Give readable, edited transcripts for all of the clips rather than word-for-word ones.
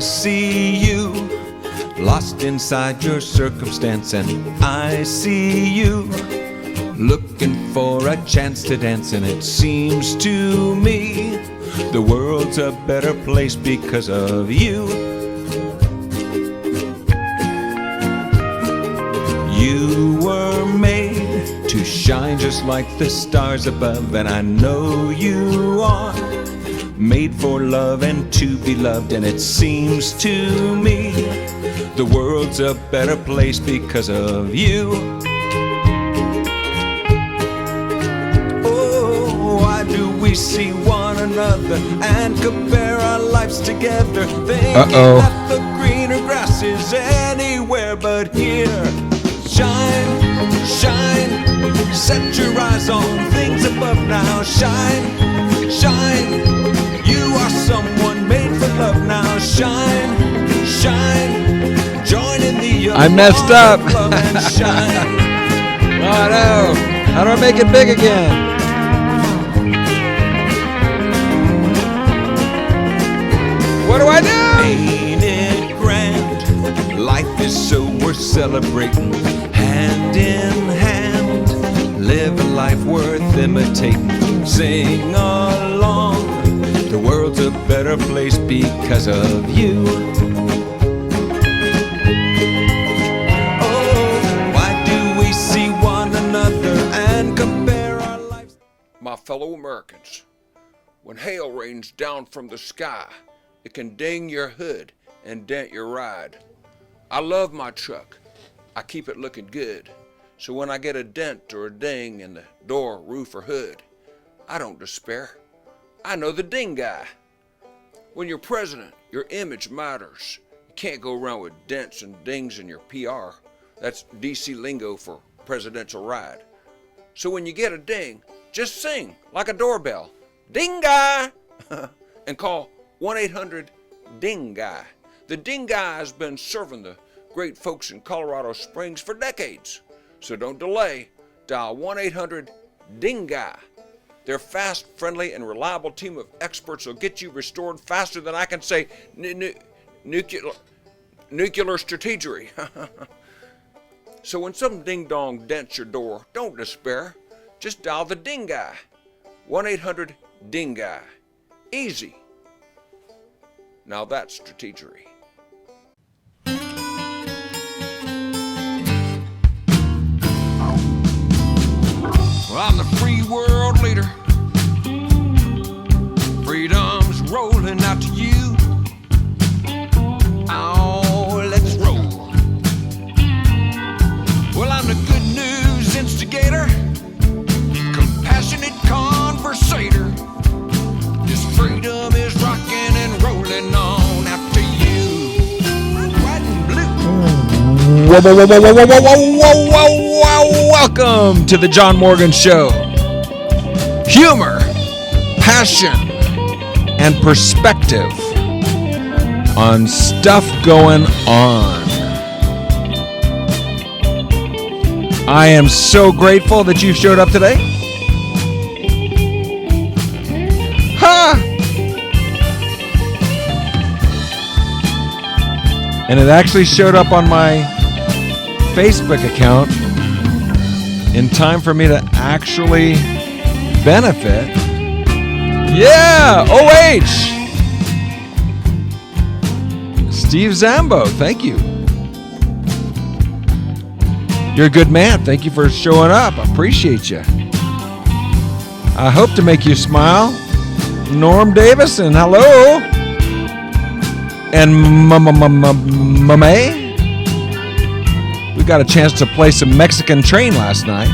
see you lost inside your circumstance, and I see you looking for a chance to dance, and it seems to me the world's a better place because of you. You were made to shine just like the stars above, and I know you are made for love and to be loved, and it seems to me the world's a better place because of you. Oh, why do we see one another and compare our lives together, thinking that the greener grass is anywhere but here? Shine, shine, set your eyes on things above now. Shine, shine, you are someone made for love now. Shine, shine, join in the I messed up. love and shine. Oh no, how do I make it big again? What do I do? Ain't it grand? Life is so worth celebrating. Hand in hand, live a life worth imitating. Sing along, the world's a better place because of you. Oh, why do we see one another and compare our lives? My fellow Americans, when hail rains down from the sky, it can ding your hood and dent your ride. I love my truck. I keep it looking good. So when I get a dent or a ding in the door, roof, or hood, I don't despair. I know the ding guy. When you're president, your image matters. You can't go around with dents and dings in your PR. That's DC lingo for presidential ride. So when you get a ding, just sing like a doorbell. Ding guy! And call 1-800-DING-GUY. The Ding Guy has been serving the great folks in Colorado Springs for decades. So don't delay. Dial 1-800-DING-GUY. Their fast, friendly, and reliable team of experts will get you restored faster than I can say nuclear strategy. So when some ding-dong dents your door, don't despair. Just dial the Ding Guy. 1-800-DING-GUY. Easy. Now that's strategery. Well, I'm the free world leader. Freedom's rolling out to you. Oh, let's roll. Well, I'm the good news instigator, compassionate conversator. This freedom is rocking and rolling on out to you. White and blue. Welcome to the John Morgan Show. Humor, passion, and perspective on stuff going on. I am so grateful that you showed up today. Ha! And it actually showed up on my Facebook account in time for me to actually benefit. Yeah! OH! Steve Zambo, thank you. You're a good man. Thank you for showing up. I appreciate you. I hope to make you smile. Norm Davison, hello. And Mame. We got a chance to play some Mexican Train last night.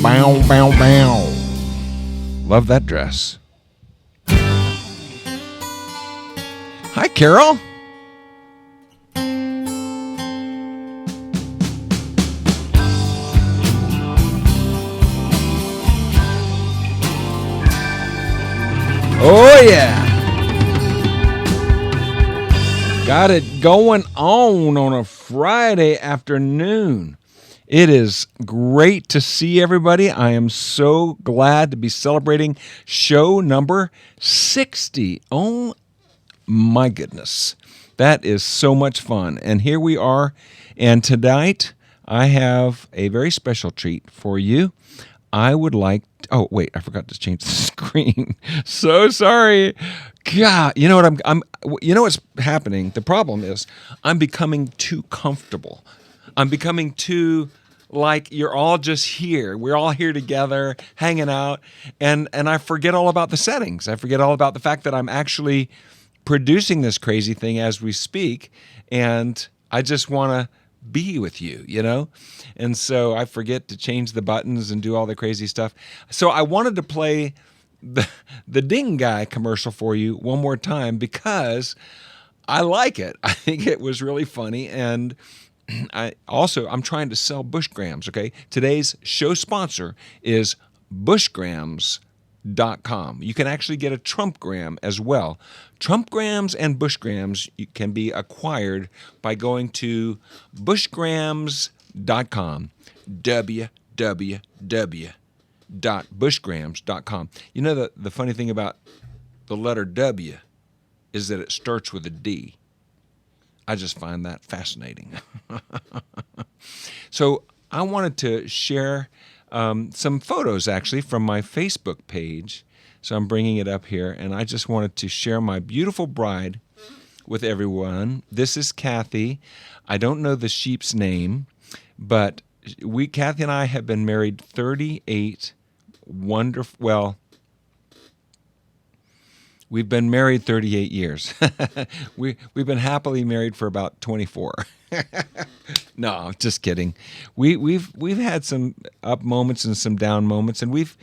Bow, bow, bow. Love that dress. Hi, Carol. Oh, yeah. Got it going on a Friday afternoon. It is great to see everybody. I am so glad to be celebrating show number 60. Oh my goodness. That is so much fun. And here we are. And tonight I have a very special treat for you. I would like, oh wait, I forgot to change the screen. So sorry. God, you know what you know what's happening? The problem is I'm becoming too comfortable. I'm becoming too like you're all just here. We're all here together, hanging out, and I forget all about the settings. I forget all about the fact that I'm actually producing this crazy thing as we speak, and I just want to be with you, you know? And so I forget to change the buttons and do all the crazy stuff. So I wanted to play the Ding Guy commercial for you one more time because I like it. I think it was really funny, and I'm trying to sell Bushgrams, okay? Today's show sponsor is Bushgrams.com. You can actually get a Trumpgram as well. Trumpgrams and Bushgrams can be acquired by going to Bushgrams.com. www.bushgrams.com. You know, the funny thing about the letter W is that it starts with a D. I just find that fascinating. So I wanted to share some photos, actually, from my Facebook page. So I'm bringing it up here, and I just wanted to share my beautiful bride with everyone. This is Kathy. I don't know the sheep's name, but Kathy and I have been married 38 wonderful, well, we've been married 38 years. We've been happily married for about 24. No, just kidding. We've had some up moments and some down moments, and we've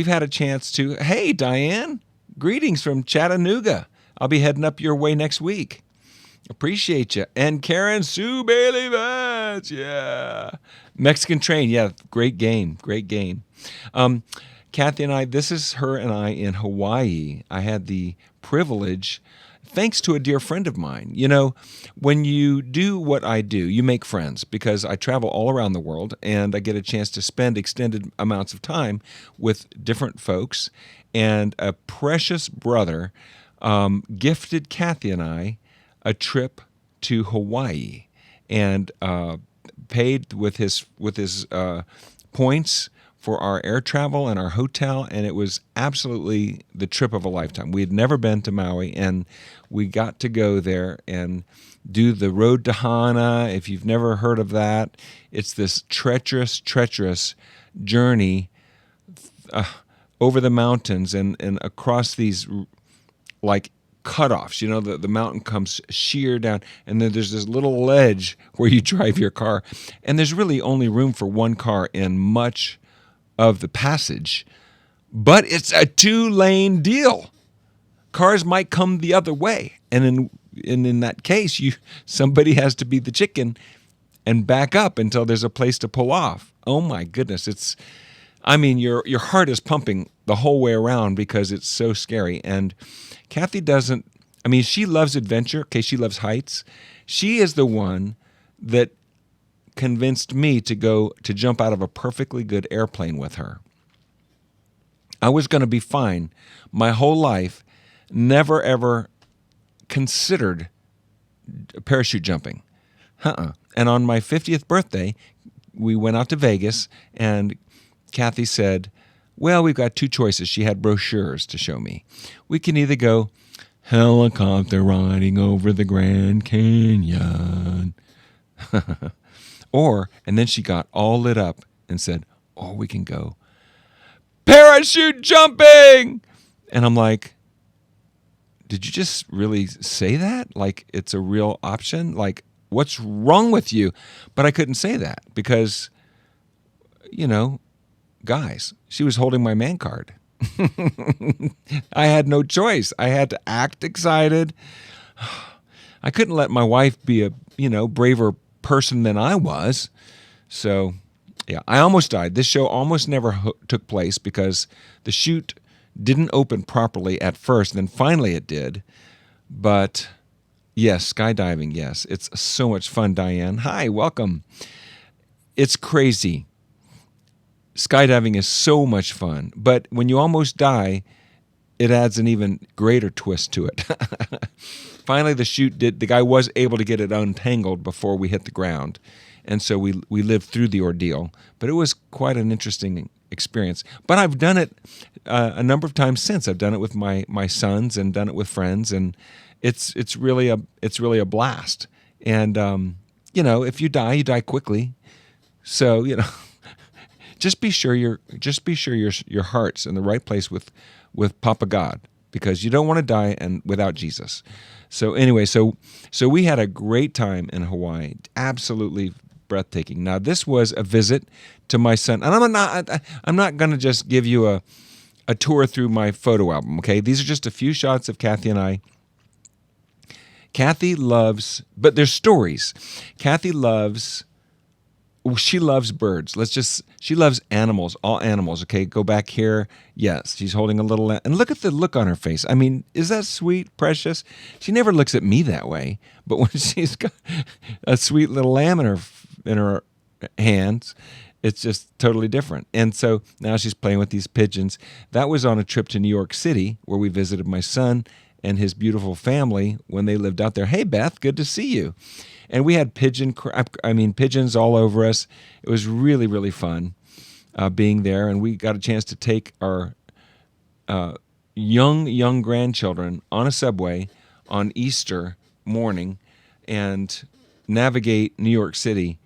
had a chance to. Hey, Diane, greetings from Chattanooga. I'll be heading up your way next week. Appreciate you. And Karen Sue Bailey Vance, yeah. Mexican Train, yeah, great game. Kathy and I, this is her and I in Hawaii. I had the privilege, thanks to a dear friend of mine. You know, when you do what I do, you make friends because I travel all around the world and I get a chance to spend extended amounts of time with different folks. And a precious brother gifted Kathy and I a trip to Hawaii and paid with his points for our air travel and our hotel, and it was absolutely the trip of a lifetime. We had never been to Maui, and we got to go there and do the Road to Hana. If you've never heard of that, it's this treacherous journey over the mountains and across these like cutoffs. You know, the mountain comes sheer down, and then there's this little ledge where you drive your car, and there's really only room for one car in much of the passage, but it's a 2-lane deal. Cars might come the other way, and in that case, somebody has to be the chicken and back up until there's a place to pull off. Oh my goodness, your heart is pumping the whole way around because it's so scary. And Kathy she loves adventure. Okay, she loves heights. She is the one that convinced me to jump out of a perfectly good airplane with her. I was going to be fine my whole life, never ever considered parachute jumping. And on my 50th birthday, we went out to Vegas, and Kathy said, well, we've got two choices. She had brochures to show me. We can either go helicopter riding over the Grand Canyon. And then she got all lit up and said, or we can go parachute jumping. And I'm like, did you just really say that? Like, it's a real option? Like, what's wrong with you? But I couldn't say that because, guys, she was holding my man card. I had no choice. I had to act excited. I couldn't let my wife be a, braver person than I was. So, yeah, I almost died. This show almost never took place because the chute didn't open properly at first, then finally it did. But yes, skydiving, yes. It's so much fun, Diane. Hi, welcome. it's crazy. Skydiving is so much fun, but when you almost die, it adds an even greater twist to it. Finally, the guy was able to get it untangled before we hit the ground, and so we lived through the ordeal. But it was quite an interesting experience. But I've done it a number of times since. I've done it with my sons and done it with friends, and it's really a blast. And if you die quickly. So just be sure your heart's in the right place with Papa God, because you don't want to die without Jesus. So anyway, so we had a great time in Hawaii, absolutely breathtaking. Now this was a visit to my son, and I'm not going to just give you a tour through my photo album. Okay, these are just a few shots of Kathy and I. Kathy loves, but there's stories. Kathy loves. She loves birds. She loves animals, all animals. Okay, go back here. Yes, she's holding a little, and look at the look on her face. I mean, is that sweet, precious? She never looks at me that way, but when she's got a sweet little lamb in her hands, it's just totally different. And so now she's playing with these pigeons. That was on a trip to New York City where we visited my son and his beautiful family when they lived out there. Hey, Beth, good to see you. And we had pigeons all over us. It was really, really fun being there. And we got a chance to take our young grandchildren on a subway on Easter morning and navigate New York City.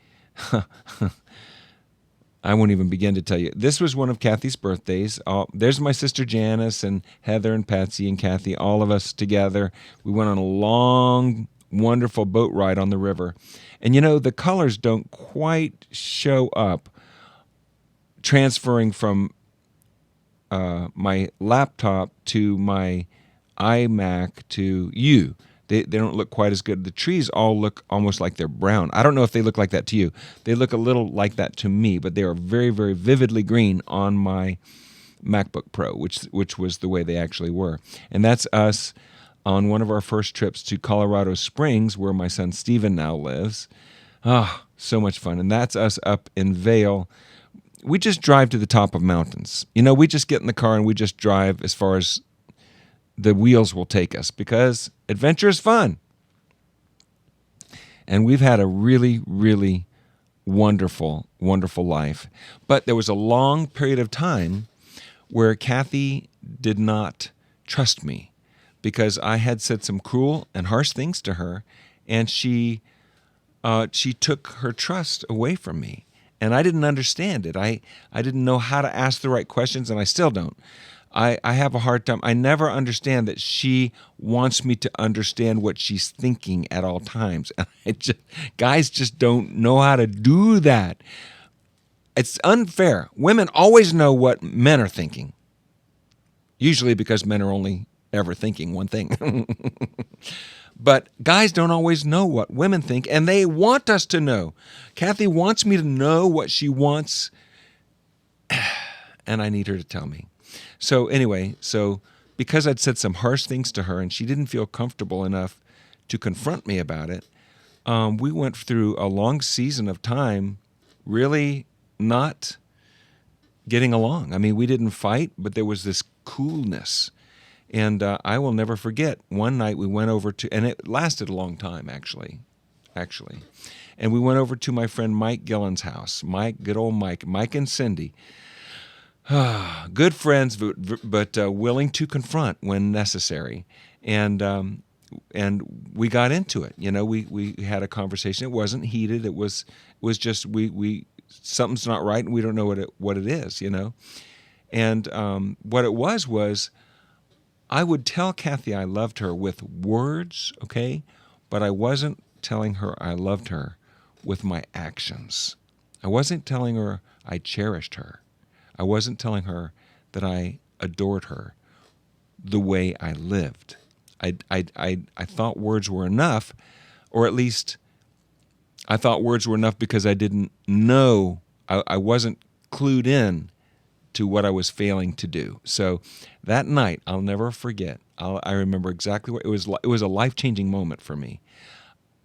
I won't even begin to tell you. This was one of Kathy's birthdays. There's my sister Janice and Heather and Patsy and Kathy, all of us together. We went on a long, wonderful boat ride on the river. And the colors don't quite show up transferring from my laptop to my iMac to you. They don't look quite as good. The trees all look almost like they're brown. I don't know if they look like that to you. They look a little like that to me, but they are very, very vividly green on my MacBook Pro, which was the way they actually were. And that's us on one of our first trips to Colorado Springs, where my son Steven now lives. So much fun. And that's us up in Vail. We just drive to the top of mountains. We just get in the car and we just drive as far as the wheels will take us, because adventure is fun. And we've had a really, really wonderful, wonderful life. But there was a long period of time where Kathy did not trust me, because I had said some cruel and harsh things to her, and she took her trust away from me. And I didn't understand it. I didn't know how to ask the right questions, and I still don't. I have a hard time. I never understand that she wants me to understand what she's thinking at all times. And guys just don't know how to do that. It's unfair. Women always know what men are thinking, usually because men are only ever thinking one thing. But guys don't always know what women think, and they want us to know. Kathy wants me to know what she wants, and I need her to tell me. So anyway, because I'd said some harsh things to her and she didn't feel comfortable enough to confront me about it, we went through a long season of time really not getting along. I mean, we didn't fight, but there was this coolness. And I will never forget, one night we went over to, and it lasted a long time, actually. And we went over to my friend Mike Gillen's house. Good old Mike and Cindy. Good friends, but willing to confront when necessary. And we got into it. We had a conversation. It wasn't heated. It was just we something's not right, and we don't know what it is. And what it was I would tell Kathy I loved her with words, okay, but I wasn't telling her I loved her with my actions. I wasn't telling her I cherished her. I wasn't telling her that I adored her the way I lived. I thought words were enough, or at least I thought words were enough because I didn't know, I wasn't clued in to what I was failing to do. So that night, I'll never forget. I remember exactly what it was. It was a life-changing moment for me.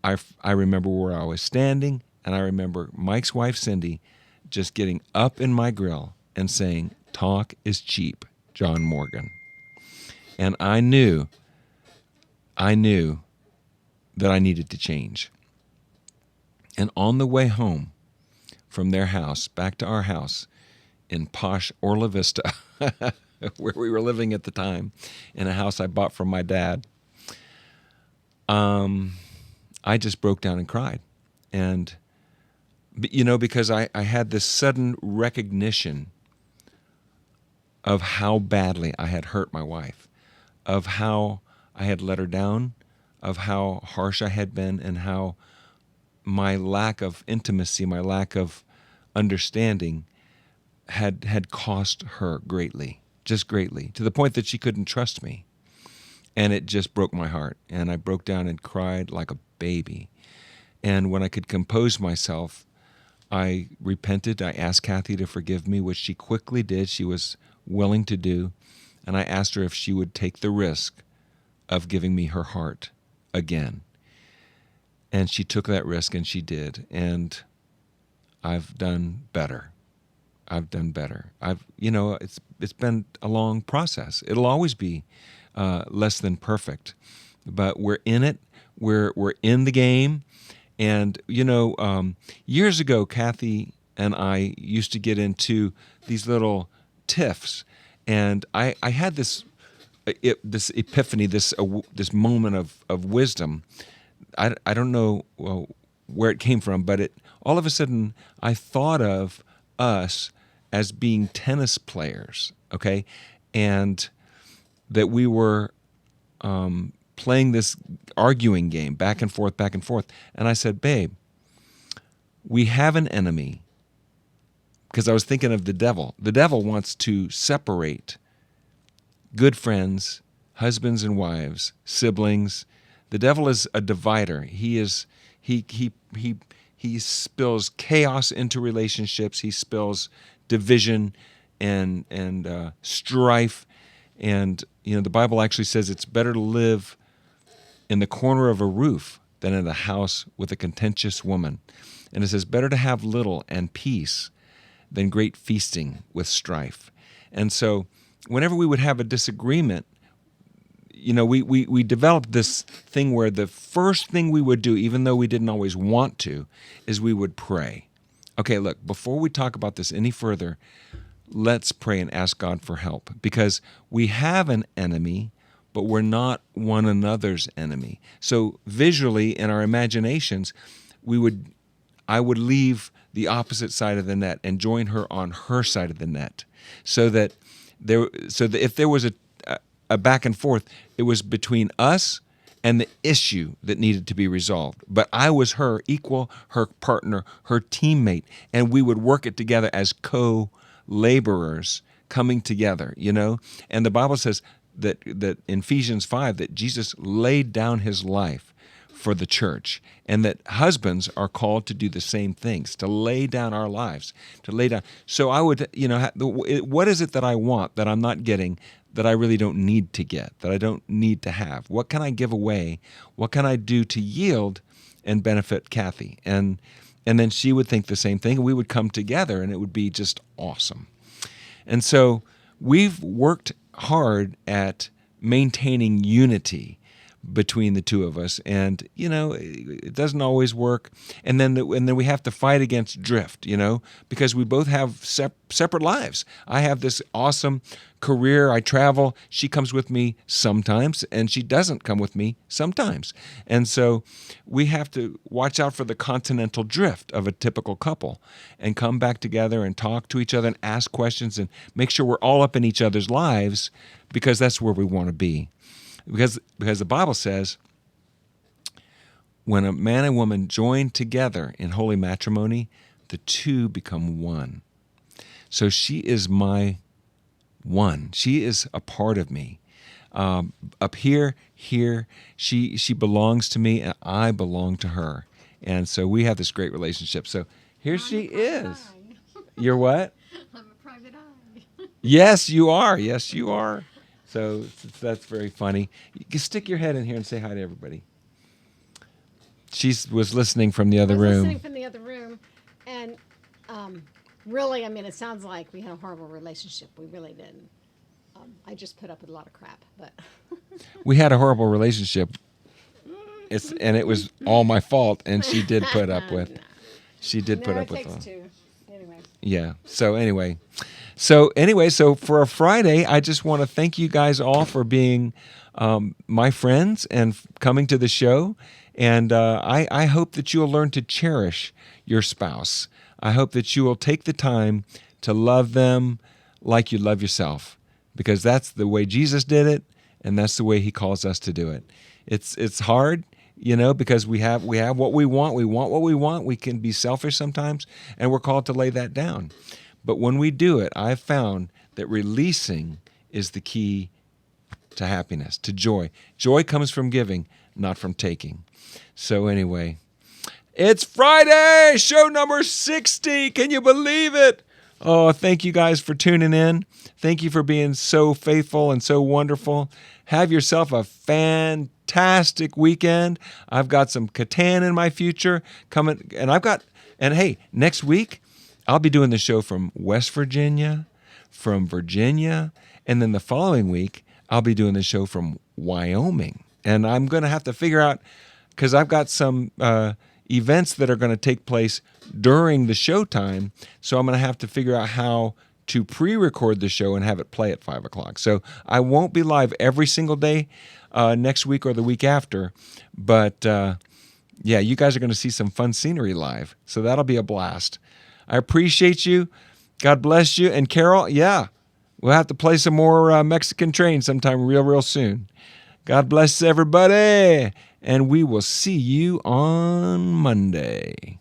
I remember where I was standing And I remember Mike's wife, Cindy, just getting up in my grill and saying, "Talk is cheap, John Morgan." And I knew that I needed to change. And on the way home from their house back to our house in posh Orla Vista, where we were living at the time, in a house I bought from my dad, I just broke down and cried. And, because I had this sudden recognition of how badly I had hurt my wife, of how I had let her down, of how harsh I had been, and how my lack of intimacy, my lack of understanding had cost her greatly, just greatly, to the point that she couldn't trust me. And it just broke my heart. And I broke down and cried like a baby. And when I could compose myself, I repented. I asked Kathy to forgive me, which she quickly did. She was willing to do. And I asked her if she would take the risk of giving me her heart again. And she took that risk, and she did. And I've done better. It's been a long process. It'll always be less than perfect, but we're in it. We're in the game. And years ago, Kathy and I used to get into these little tiffs, and I had this epiphany, this moment of wisdom. I don't know where it came from, but all of a sudden I thought of us as being tennis players, okay, and that we were playing this arguing game back and forth. And I said, "Babe, we have an enemy," because I was thinking of the devil. The devil wants to separate good friends, husbands and wives, siblings. The devil is a divider. He spills chaos into relationships. He spills division and strife. And the Bible actually says it's better to live in the corner of a roof than in a house with a contentious woman. And it says better to have little and peace than great feasting with strife. And so whenever we would have a disagreement, we developed this thing where the first thing we would do, even though we didn't always want to, is we would pray. Okay, look, before we talk about this any further, let's pray and ask God for help, because we have an enemy, but we're not one another's enemy. So visually, in our imaginations, I would leave the opposite side of the net and join her on her side of the net, so that if there was a back and forth, it was between us and the issue that needed to be resolved. But I was her equal, her partner, her teammate, and we would work it together as co-laborers coming together, And the Bible says that in Ephesians 5 that Jesus laid down his life for the church, and that husbands are called to do the same things, to lay down our lives, to lay down. So I would, what is it that I want that I'm not getting, that I really don't need to get, that I don't need to have? What can I give away? What can I do to yield and benefit Kathy? And then she would think the same thing, and we would come together, and it would be just awesome. And so we've worked hard at maintaining unity between the two of us, and it doesn't always work. And then we have to fight against drift, because we both have separate lives. I have this awesome career. I travel. She comes with me sometimes, and she doesn't come with me sometimes. And so we have to watch out for the continental drift of a typical couple, and come back together and talk to each other and ask questions and make sure we're all up in each other's lives, because that's where we want to be. Because the Bible says when a man and woman join together in holy matrimony, the two become one. So she is my one. She is a part of me. Up here, she belongs to me, and I belong to her. And so we have this great relationship. So here she is. You're what? I'm a private eye. Yes, you are. Yes, you are. So that's very funny. You can stick your head in here and say hi to everybody. She was listening from the other room. Listening from the other room. Really, I mean, it sounds like we had a horrible relationship. We really didn't. I just put up with a lot of crap, but We had a horrible relationship. It was all my fault, and she did put up with. She did put up with. It takes two. Anyway. Yeah. So anyway, so for a Friday, I just want to thank you guys all for being my friends and coming to the show. And I hope that you'll learn to cherish your spouse. I hope that you will take the time to love them like you love yourself, because that's the way Jesus did it, and that's the way he calls us to do it. It's hard, because we have what we want. We want what we want. We can be selfish sometimes, and we're called to lay that down. But when we do it, I've found that releasing is the key to happiness, to joy. Joy comes from giving, not from taking. So anyway, it's Friday, show number 60. Can you believe it? Oh, thank you guys for tuning in. Thank you for being so faithful and so wonderful. Have yourself a fantastic weekend. I've got some Catan in my future coming, and hey, next week I'll be doing the show from West Virginia, from Virginia, and then the following week I'll be doing the show from Wyoming. And I'm going to have to figure out, because I've got some events that are going to take place during the show time, so I'm going to have to figure out how to pre-record the show and have it play at 5 o'clock. So I won't be live every single day next week or the week after, but yeah, you guys are going to see some fun scenery live, so that'll be a blast. I appreciate you. God bless you. And Carol, yeah, we'll have to play some more Mexican Train sometime real soon. God bless everybody, and we will see you on Monday.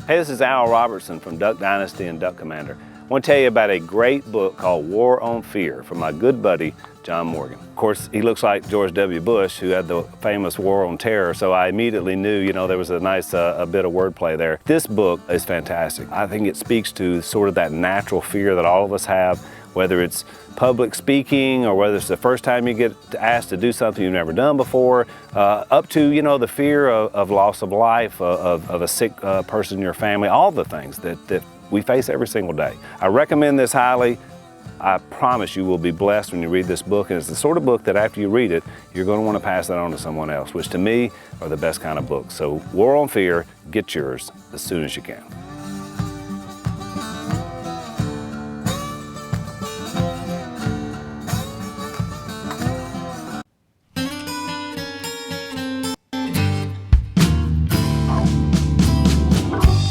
Hey, this is Al Robertson from Duck Dynasty and Duck Commander. I want to tell you about a great book called War on Fear from my good buddy, John Morgan. Of course, he looks like George W. Bush, who had the famous War on Terror, so I immediately knew, there was a nice a bit of wordplay there. This book is fantastic. I think it speaks to sort of that natural fear that all of us have, whether it's public speaking or whether it's the first time you get asked to do something you've never done before, up to, the fear of loss of life, of a sick person in your family, all the things that we face every single day. I recommend this highly. I promise you will be blessed when you read this book, and it's the sort of book that after you read it, you're going to want to pass that on to someone else, which to me are the best kind of books. So War on Fear, get yours as soon as you can.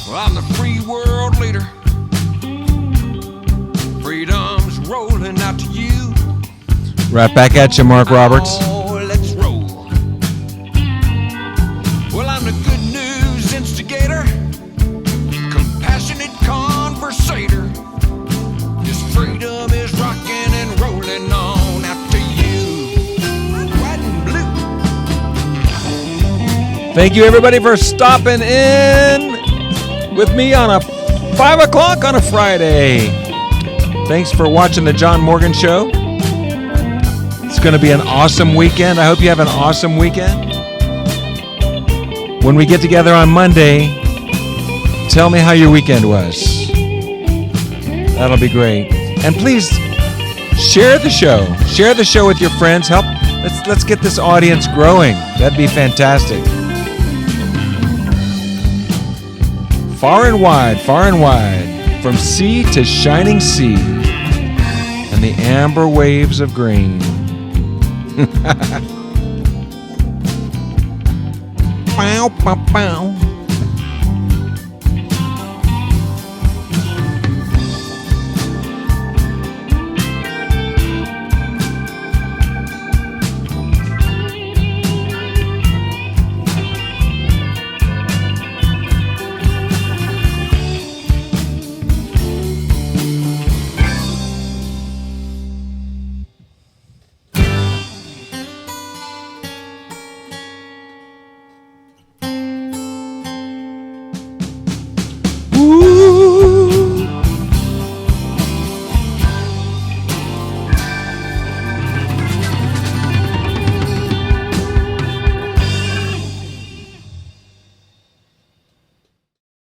Well, I'm the free world leader. Freedom's rolling out to you. Right back at you, Mark Roberts. Oh, let's roll. Well, I'm the good news instigator, compassionate conversator. This freedom is rocking and rolling on out to you. White and blue. Thank you, everybody, for stopping in with me on a 5 o'clock on a Friday. Thanks for watching the John Morgan Show. It's going to be an awesome weekend. I hope you have an awesome weekend. When we get together on Monday, tell me how your weekend was. That'll be great. And please share the show. Share the show with your friends. Let's get this audience growing. That'd be fantastic. Far and wide, from sea to shining sea, and the amber waves of grain. Bow, bow, bow.